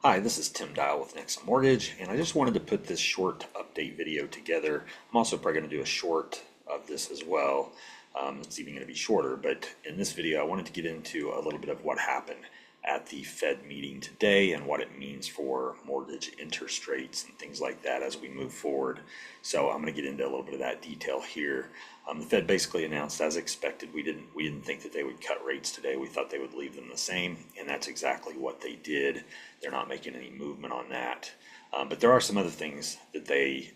Hi, this is Tim Dial with Nexa Mortgage, and I just wanted to put this short update video together. I'm also probably going to do a short of this as well. It's even going to be shorter, but in this video, I wanted to get into a little bit of what happened at the Fed meeting today and what it means for mortgage interest rates and things like that as we move forward. So I'm going to get into a little bit of that detail here. The Fed basically announced, as expected, we didn't think that they would cut rates today. We thought they would leave them the same, and that's exactly what they did. They're not making any movement on that. But there are some other things that they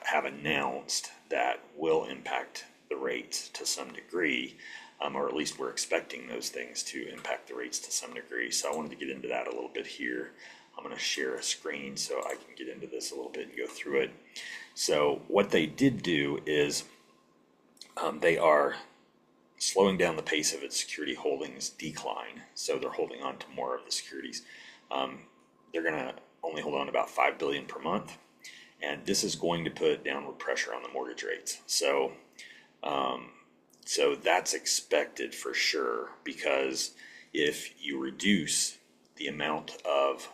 have announced that will impact the rates to some degree, or at least we're expecting those things to impact the rates to some degree. So I wanted to get into that a little bit here. I'm going to share a screen so I can get into this a little bit and go through it. So what they did do is they are slowing down the pace of its security holdings decline. So they're holding on to more of the securities. They're going to only hold on to about $5 billion per month, and this is going to put downward pressure on the mortgage rates. So that's expected for sure, because if you reduce the amount of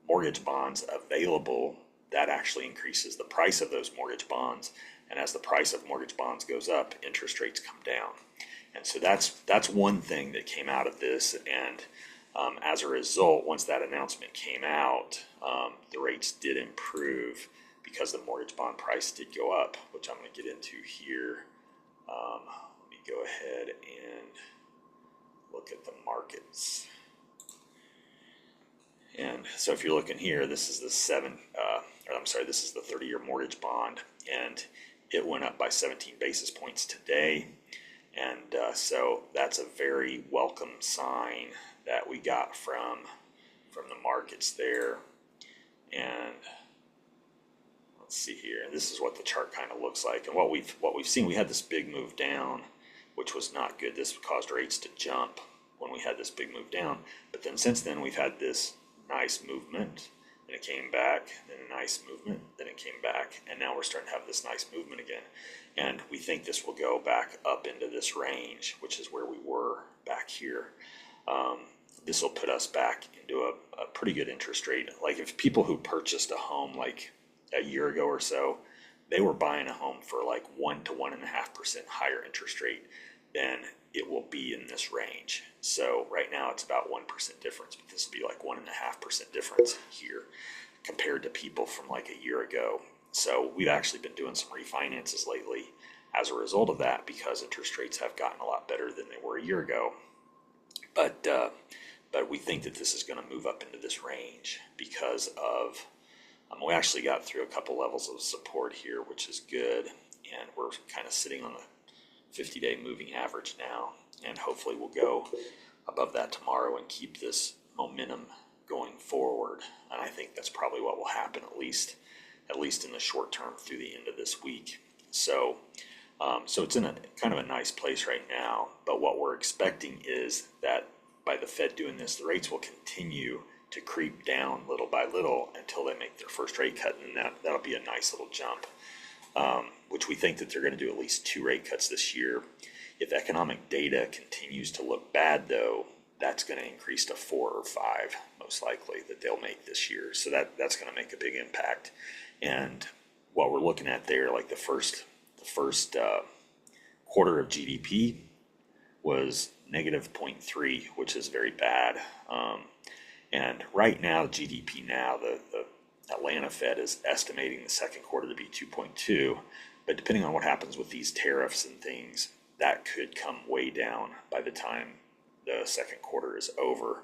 mortgage bonds available, that actually increases the price of those mortgage bonds. And as the price of mortgage bonds goes up, interest rates come down. And so that's one thing that came out of this. And as a result, once that announcement came out, the rates did improve because the mortgage bond price did go up, which I'm going to get into here. Let me go ahead and look at the markets. And so if you're looking here, this is the this is the 30-year mortgage bond, and it went up by 17 basis points today. And so that's a very welcome sign that we got from the markets there. And let's see here. This is what the chart kind of looks like. And what we've seen, we had this big move down, which was not good. This caused rates to jump when we had this big move down. But then since then, we've had this nice movement, then it came back, then a nice movement, then it came back, and now we're starting to have this nice movement again. And we think this will go back up into this range, which is where we were back here. This will put us back into a pretty good interest rate. Like if people who purchased a home like a year ago or so, they were buying a home for like 1 to 1.5% higher interest rate, then it will be in this range. So right now it's about 1% difference, but this will be like 1.5% difference here compared to people from like a year ago. So we've actually been doing some refinances lately as a result of that, because interest rates have gotten a lot better than they were a year ago. But we think that this is going to move up into this range because of, we actually got through a couple levels of support here, which is good. And we're kind of sitting on the 50-day moving average now. And hopefully we'll go above that tomorrow and keep this momentum going forward. And I think that's probably what will happen, at least in the short term through the end of this week. So it's in a kind of a nice place right now. But what we're expecting is that by the Fed doing this, the rates will continue to creep down little by little until they make their first rate cut, and that'll be a nice little jump, which we think that they're going to do at least 2 rate cuts this year. If economic data continues to look bad, though, that's going to increase to 4 or 5, most likely, that they'll make this year. So that's going to make a big impact. And what we're looking at there, like the first quarter of GDP was negative 0.3, which is very bad. And right now, GDP now, the Atlanta Fed is estimating the second quarter to be 2.2. But depending on what happens with these tariffs and things, that could come way down by the time the second quarter is over.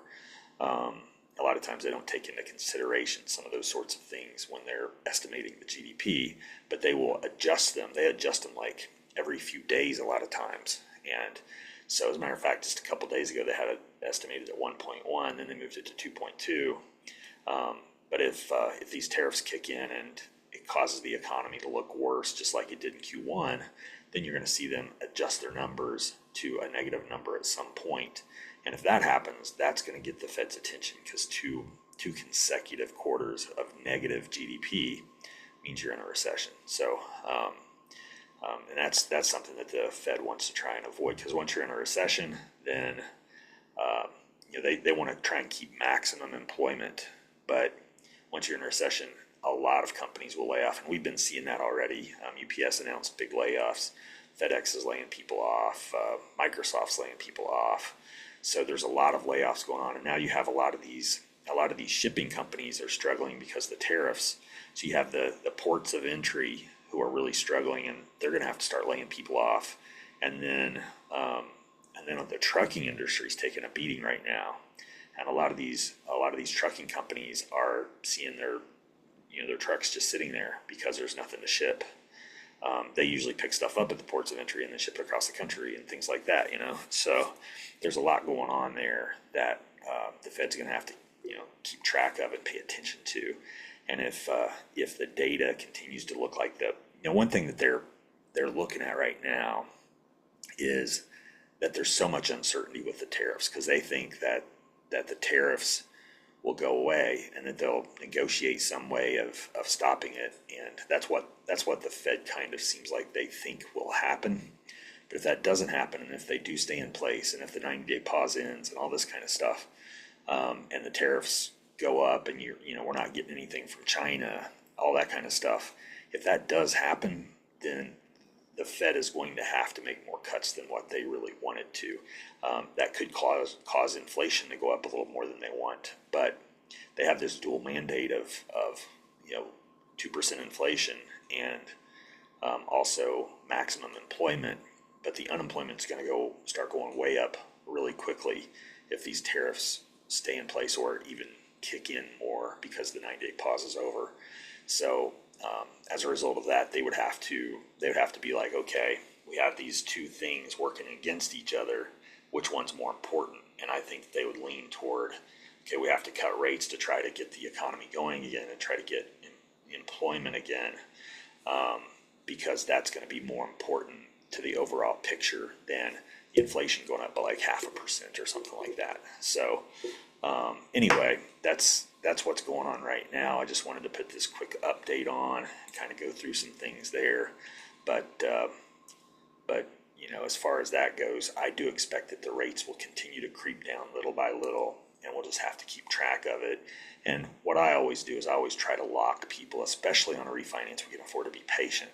A lot of times they don't take into consideration some of those sorts of things when they're estimating the GDP, but they will adjust them. They adjust them like every few days a lot of times. And so as a matter of fact, just a couple days ago, they had it estimated at 1.1, then they moved it to 2.2. But if these tariffs kick in and it causes the economy to look worse, just like it did in Q1, then you're going to see them adjust their numbers to a negative number at some point. And if that happens, that's going to get the Fed's attention, because two consecutive quarters of negative GDP means you're in a recession. So, and that's something that the Fed wants to try and avoid, because once you're in a recession, then they want to try and keep maximum employment, but once you're in a recession, a lot of companies will lay off, and we've been seeing that already. UPS announced big layoffs. FedEx is laying people off. Microsoft's laying people off. So there's a lot of layoffs going on, and now you have a lot of these shipping companies are struggling because of the tariffs. So you have the ports of entry who are really struggling, and they're going to have to start laying people off. And then the trucking industry is taking a beating right now, and a lot of these trucking companies are seeing their trucks just sitting there because there's nothing to ship. They usually pick stuff up at the ports of entry and then ship it across the country and things like that, So there's a lot going on there that the Fed's going to have to, keep track of and pay attention to. And if the data continues to look like one thing that they're looking at right now is that there's so much uncertainty with the tariffs, because they think that the tariffs will go away and that they'll negotiate some way of stopping it. And that's what the Fed kind of seems like they think will happen. But if that doesn't happen, and if they do stay in place, and if the 90-day pause ends and all this kind of stuff, and the tariffs go up, and we're not getting anything from China, all that kind of stuff, if that does happen, then the Fed is going to have to make more cuts than what they really wanted to. That could cause inflation to go up a little more than they want. But they have this dual mandate of 2% inflation and also maximum employment. But the unemployment is going to start going way up really quickly if these tariffs stay in place or even kick in more because the 90-day pause is over. So as a result of that, they would have to be like, okay, we have these two things working against each other. Which one's more important? And I think they would lean toward, okay, we have to cut rates to try to get the economy going again and try to get employment again, because that's going to be more important to the overall picture than inflation going up by like 0.5% or something like that. So anyway, that's what's going on right now. I just wanted to put this quick update on, kind of go through some things there. But as far as that goes, I do expect that the rates will continue to creep down little by little, and we'll just have to keep track of it. And what I always do is I always try to lock people, especially on a refinance. We can afford to be patient.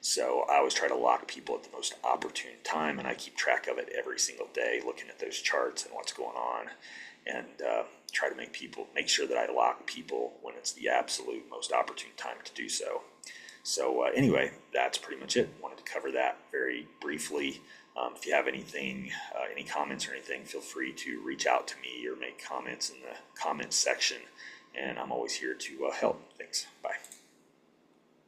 So I always try to lock people at the most opportune time, and I keep track of it every single day, looking at those charts and what's going on, and try to make sure that I lock people when it's the absolute most opportune time to do so. So anyway, that's pretty much it. Wanted to cover that very briefly. If you have anything, any comments or anything, feel free to reach out to me or make comments in the comments section, and I'm always here to help. Thanks.